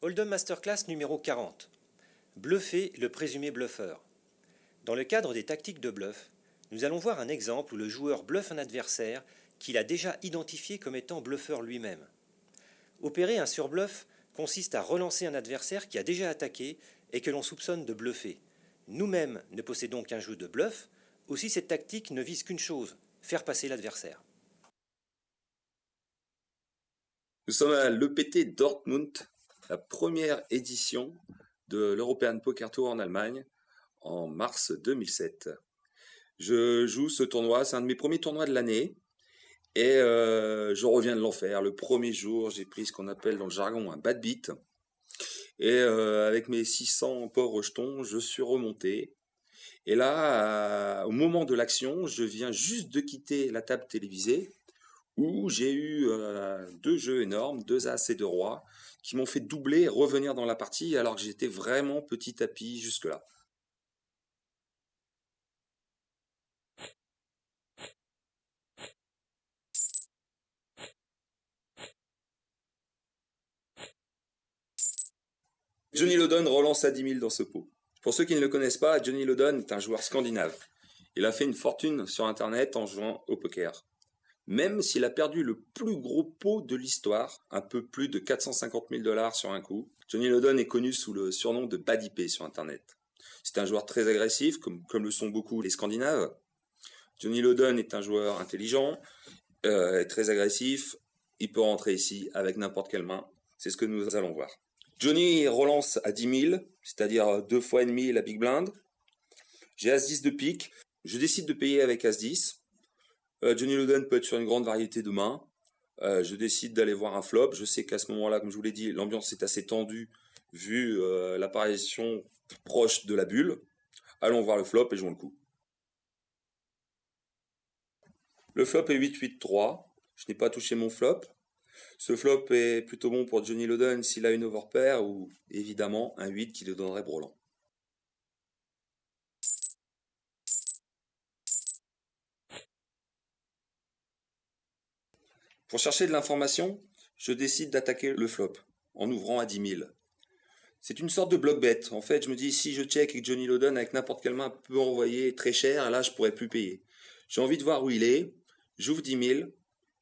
Hold'em Masterclass numéro 40. Bluffer le présumé bluffeur. Dans le cadre des tactiques de bluff, nous allons voir un exemple où le joueur bluffe un adversaire qu'il a déjà identifié comme étant bluffeur lui-même. Opérer un surbluff consiste à relancer un adversaire qui a déjà attaqué et que l'on soupçonne de bluffer. Nous-mêmes ne possédons qu'un jeu de bluff, aussi cette tactique ne vise qu'une chose, faire passer l'adversaire. Nous sommes à l'EPT Dortmund, la première édition de l'European Poker Tour en Allemagne en mars 2007. Je joue ce tournoi, c'est un de mes premiers tournois de l'année et je reviens de l'enfer. Le premier jour, j'ai pris ce qu'on appelle dans le jargon un bad beat et avec mes 600 pauvres jetons, je suis remonté. Et là, au moment de l'action, je viens juste de quitter la table télévisée où j'ai eu deux jeux énormes, deux as et deux rois, qui m'ont fait doubler et revenir dans la partie alors que j'étais vraiment petit tapis jusque-là. Johnny Loden relance à 10 000 dans ce pot. Pour ceux qui ne le connaissent pas, Johnny Loden est un joueur scandinave. Il a fait une fortune sur Internet en jouant au poker. Même s'il a perdu le plus gros pot de l'histoire, un peu plus de 450 000 $ sur un coup, Johnny Loden est connu sous le surnom de Bad IP sur Internet. C'est un joueur très agressif, comme le sont beaucoup les Scandinaves. Johnny Loden est un joueur intelligent, très agressif. Il peut rentrer ici avec n'importe quelle main. C'est ce que nous allons voir. Johnny relance à 10 000, c'est-à-dire 2 fois et demi la big blind. J'ai As-10 de pique. Je décide de payer avec As-10. Johnny Loden peut être sur une grande variété de mains. Je décide d'aller voir un flop. Je sais qu'à ce moment-là, comme je vous l'ai dit, l'ambiance est assez tendue vu l'apparition proche de la bulle. Allons voir le flop et jouons le coup. Le flop est 8-8-3. Je n'ai pas touché mon flop. Ce flop est plutôt bon pour Johnny Loden s'il a une overpair ou évidemment un 8 qui le donnerait brelan. Pour chercher de l'information, je décide d'attaquer le flop en ouvrant à 10 000. C'est une sorte de block bet. En fait, je me dis, si je check et que Johnny Loden avec n'importe quelle main peut envoyer très cher, là, je pourrais plus payer. J'ai envie de voir où il est, j'ouvre 10 000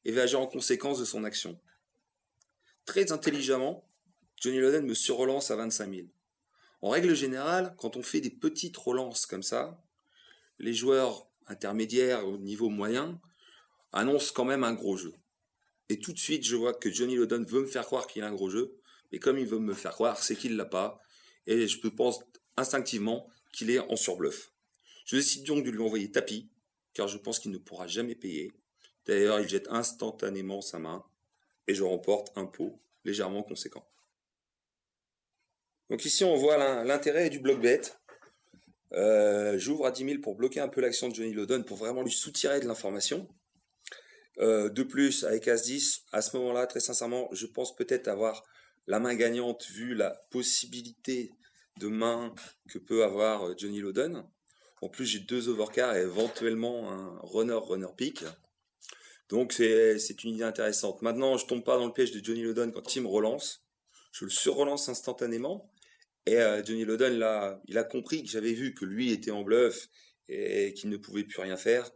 et vais agir en conséquence de son action. Très intelligemment, Johnny Loden me surrelance à 25 000. En règle générale, quand on fait des petites relances comme ça, les joueurs intermédiaires au niveau moyen annoncent quand même un gros jeu. Et tout de suite, je vois que Johnny Loden veut me faire croire qu'il a un gros jeu, mais comme il veut me faire croire, c'est qu'il l'a pas, et je pense instinctivement qu'il est en surbluff. Je décide donc de lui envoyer tapis, car je pense qu'il ne pourra jamais payer. D'ailleurs, il jette instantanément sa main, et je remporte un pot légèrement conséquent. Donc ici, on voit l'intérêt du block bet. J'ouvre à 10 000 pour bloquer un peu l'action de Johnny Loden, pour vraiment lui soutirer de l'information. De plus, avec As-10, à ce moment-là, très sincèrement, je pense peut-être avoir la main gagnante vu la possibilité de main que peut avoir Johnny Loden. En plus, j'ai deux overcards et éventuellement un runner pick. Donc, c'est une idée intéressante. Maintenant, je tombe pas dans le piège de Johnny Loden quand il me relance. Je le surrelance instantanément. Et Johnny Loden, là, il a compris que j'avais vu que lui était en bluff et qu'il ne pouvait plus rien faire.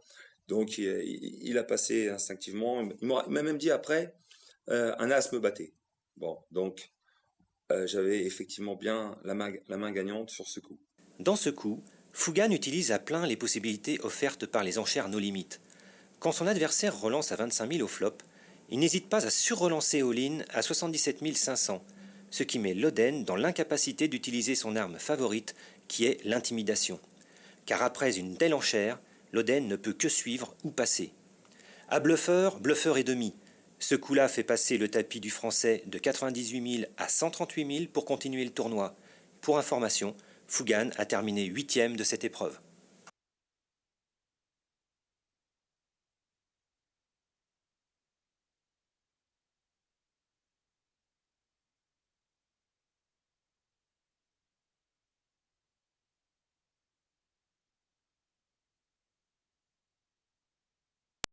Donc, il a passé instinctivement. Il m'a même dit après, un as me battait. Bon, donc, j'avais effectivement bien la main gagnante sur ce coup. Dans ce coup, Fugan utilise à plein les possibilités offertes par les enchères No Limit. Quand son adversaire relance à 25 000 au flop, il n'hésite pas à surrelancer all-in à 77 500, ce qui met Loden dans l'incapacité d'utiliser son arme favorite, qui est l'intimidation. Car après une telle enchère, Loden ne peut que suivre ou passer. À bluffeur, bluffeur et demi. Ce coup-là fait passer le tapis du français de 98 000 à 138 000 pour continuer le tournoi. Pour information, Fugan a terminé 8e de cette épreuve.